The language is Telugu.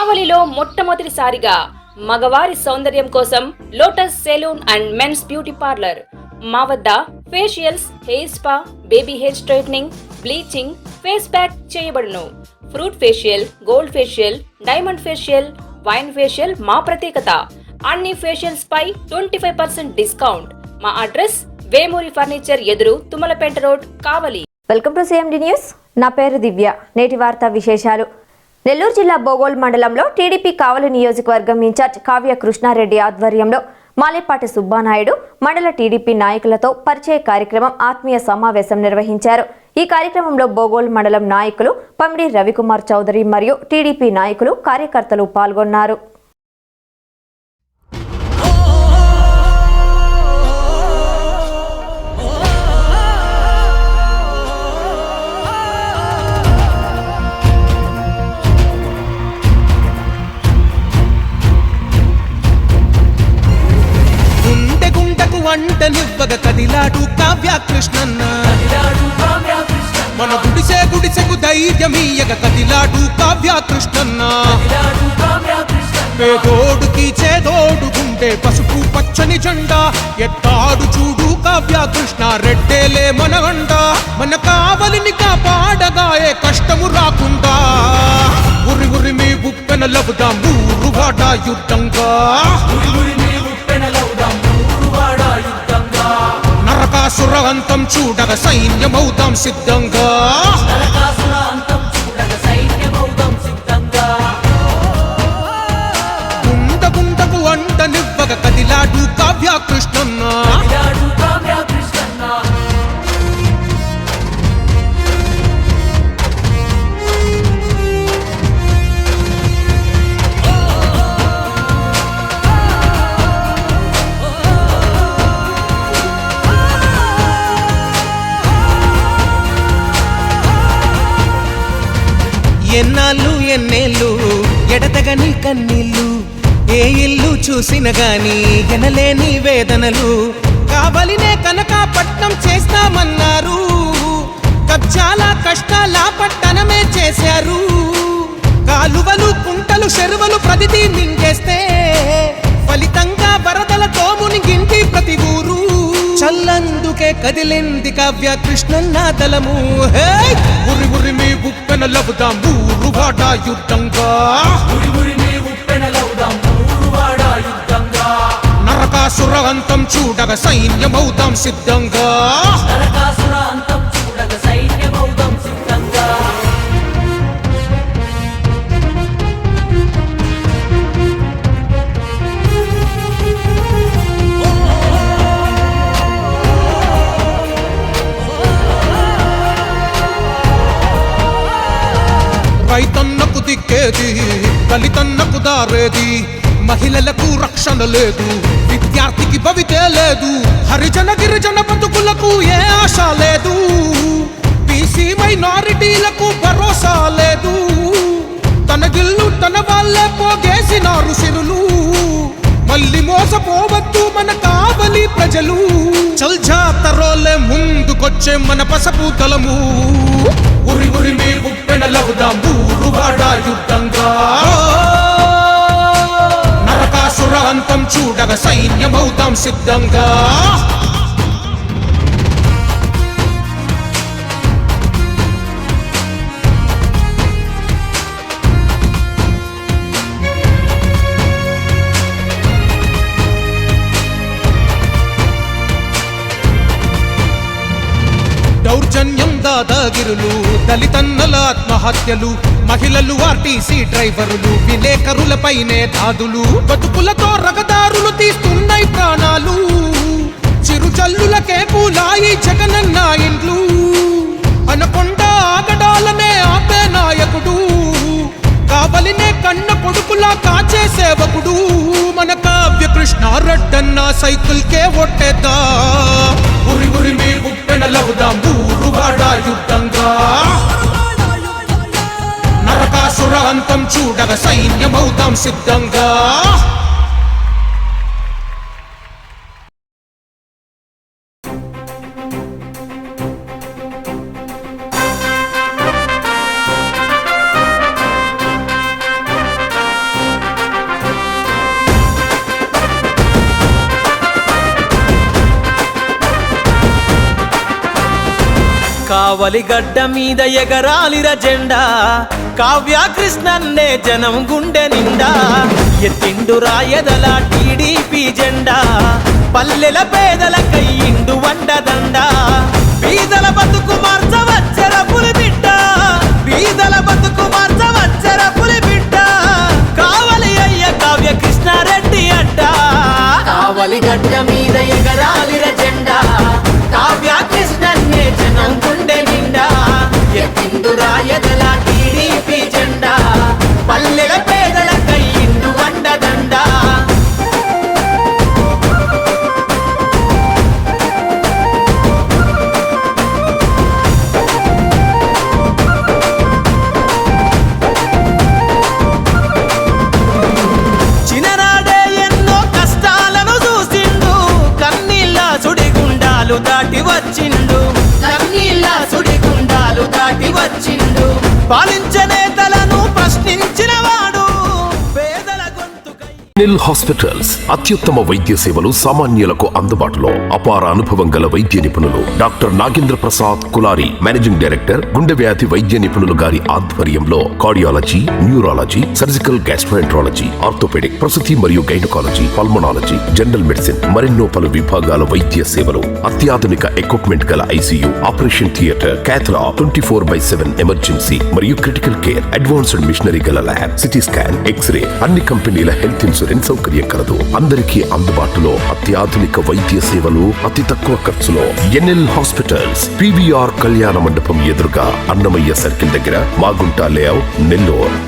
కావలిలో మొట్టమొదటిసారిగా మగవారి సౌందర్యం కోసం Lotus salon and men's beauty parlour. మా వద్ద facials, hair spa, baby hair straightening, bleaching, face pack చేయబడును. Fruit facial, gold facial, diamond facial, wine facial మా ప్రత్యేకత. అన్ని ఫేషియల్స్ పై 25% డిస్కౌంట్. మా అడ్రస్ వేమూరి ఫర్నిచర్ ఎదురు, Tummalapeta road, Kavali. Welcome to CMD news. నా పేరు దివ్య. నేటి వార్తా విశేషాలు. నెల్లూరు జిల్లా బోగోల్ మండలంలో టీడీపీ కావలి నియోజకవర్గం ఇన్ఛార్జ్ కావ్య కృష్ణారెడ్డి ఆధ్వర్యంలో మాలేపాటి సుబ్బానాయుడు మండల టీడీపీ నాయకులతో పరిచయ కార్యక్రమం, ఆత్మీయ సమావేశం నిర్వహించారు. ఈ కార్యక్రమంలో బోగోల్ మండలం నాయకులు పమిడి రవికుమార్ చౌదరి మరియు టీడీపీ నాయకులు, కార్యకర్తలు పాల్గొన్నారు. వంటనివ్వగ కదిలాడు కావ్య కృష్ణన్న, మన గుడిసెకు ధైర్యమీయగ కదిలాడు కావ్య కృష్ణన్న. పేదోడుకి చేదోడుకుంటే పసుపు పచ్చని జెండా ఎత్తాడు చూడు కావ్య కృష్ణ రెడ్డేలే మన వండ. మన కావలిని కాపాడగాయే కష్టము రాకుండా ఉరి ఉరి మీ ఉప్పెన లబుదాం ఊరువాడ యుద్ధంగా. నరకాసురవంతం చూడగ సైన్యమౌదాం సిద్ధంగా. గుండకు అంటనివ్వగ కదిలాడు కావ్య కృష్ణన్న. ఎన్నాళ్ళు ఎన్నేళ్ళు ఎడతగని కన్నీళ్ళు, ఏ ఇల్లు చూసిన గాని ఎనలేని వేదనలు. కావలినే కనకాపట్నం చేస్తామన్నారు, కబ్జాల కష్టాల పట్టణమే చేశారు. కాలువలు, కుంటలు, చెరువులు ప్రతిదీ మింగేస్తే ఫలితంగా వరదలతో మునిగింటి ప్రతి ఊరు. చల్లందుకే కదిలింది కావ్య కృష్ణన్న దళము. ఉరి ఉరి మీ ఉప్పెన లబుదాం ఊరువాడ యుద్ధంగా. నరకాసురవంతం చూడగ సైన్యమౌదాం సిద్ధంగా. రైతన్నకు దిక్కేది, దళితన్నకు దారేది, మహిళలకు రక్షణ లేదు, విద్యార్థికి భవితే లేదు, హరిజన గిరిజన బతుకులకు ఏ ఆశ లేదు, బీసీ మైనారిటీలకు భరోసా లేదు. తన గిల్లు తన వాళ్ళే పోగేసినారు సిరులు, మళ్ళీ మోసపోవద్దు మన కావలి ప్రజలు. చల్ జాతరోలే ముందుకొచ్చే మన పసపు దళము. ఉరి ఉరి మీ ఉప్పెన లబుదాం ఊరువాడ యుద్ధంగా. నరకాసురవంతం చూడగ సైన్యమౌదాం సిద్ధంగా. దౌర్జన్యం, దాదాగిరులు, దళితన్నల ఆత్మహత్యలు, మహిళలు, ఆర్టీసీ డ్రైవరులు, విలేకరులపైనే దాదులు, బతుకులతో రగదారులు తీస్తున్నాయి ప్రాణాలు. చిరుజల్లులకే పూలాయి జగనన్న ఇండ్లు, అనకొండ ఆగడాలనే ఆపే నాయకుడు, కావలినే కన్న కొడుకులా కాచే సేవకుడు. మన కావ్య కృష్ణారెడ్డన్న సైకిల్ కే ఒట్టేద్దా. ఉరి ఉరి మీ ఉప్పెన లబుదాం ఊరువాడ యుద్ధంగా. నరకాసురవంతం చూడగ సైన్యమౌదాం సిద్ధంగా. కావలిగడ్డ మీద ఎగరాలిర జెండా కావ్య కృష్ణన్నే జనం గుండె నిండా ఎత్తిండు రాయదల టీడీపీ జెండా పల్లెల పేదల కయ్యిండు వండదండ బీదల బతుకు మార్చవచ్చర పులి బిడ్డ బీదల బతుకు మార్చవచ్చర పులి బిడ్డ కావలి అయ్య కావ్య కృష్ణారెడ్డి అడ్డ కావలిగడ్డ మీద ఎగరాలిర జెండా కావ్య కృష్ణన్నే జనం గుండె నిండా ఎత్తిండు రాయదల టీడీపీ జెండా పల్లెల పేదల కయ్యిండు వండదండ చిన్ననాడే ఎన్నో కష్టాలను చూసిండు కన్నీళ్ళ సుడిగుండాలు దాటి వచ్చిండు కన్నీళ్ళ సుడిగుండాలు దాటి వచ్చిండు పాలించే నేతలను ప్రశ్నించిన వాడు పేదల గొంతుకై నిల్ హాస్పిటల్స్ అత్యుత్తమ వైద్య సేవలు సామాన్యులకు అందుబాటులో అపార అనుభవం గల వైద్య నిపుణులు doctor Nagendra Prasad Kulari managing director గుండె వ్యాధి వైద్య నిపుణులు గారి ఆధ్వర్యంలో cardiology neurology surgical gastroenterology orthopaedic ప్రసూతి మరియు గైనకాలజీ పల్మనాలజీ జనరల్ మెడిసిన్ మరెన్నో పలు విభాగాల వైద్య సేవలు అత్యాధునిక ఎక్విప్మెంట్ గల ఐసీయూ ఆపరేషన్ థియేటర్ క్యాథలా 24/7 ఎమర్జెన్సీ మరియు క్రిటికల్ కేర్ అడ్వాన్స్డ్ మిషనరీ గల ల్యాబ్ సిటీ స్కాన్ ఎక్స్రే అన్ని కంపెనీల హెల్త్ ఇన్సూరెన్స్ సౌకర్యం కలదు అందరికీ అందుబాటులో అత్యాధునిక వైద్య సేవలు అతి తక్కువ ఖర్చులో ఎన్ఎల్ హాస్పిటల్స్ పివిఆర్ కళ్యాణ మండపం ఎదురుగా అన్నమయ్య సర్కిల్ దగ్గర మాగుంట లేఅవుట్ నెల్లూరు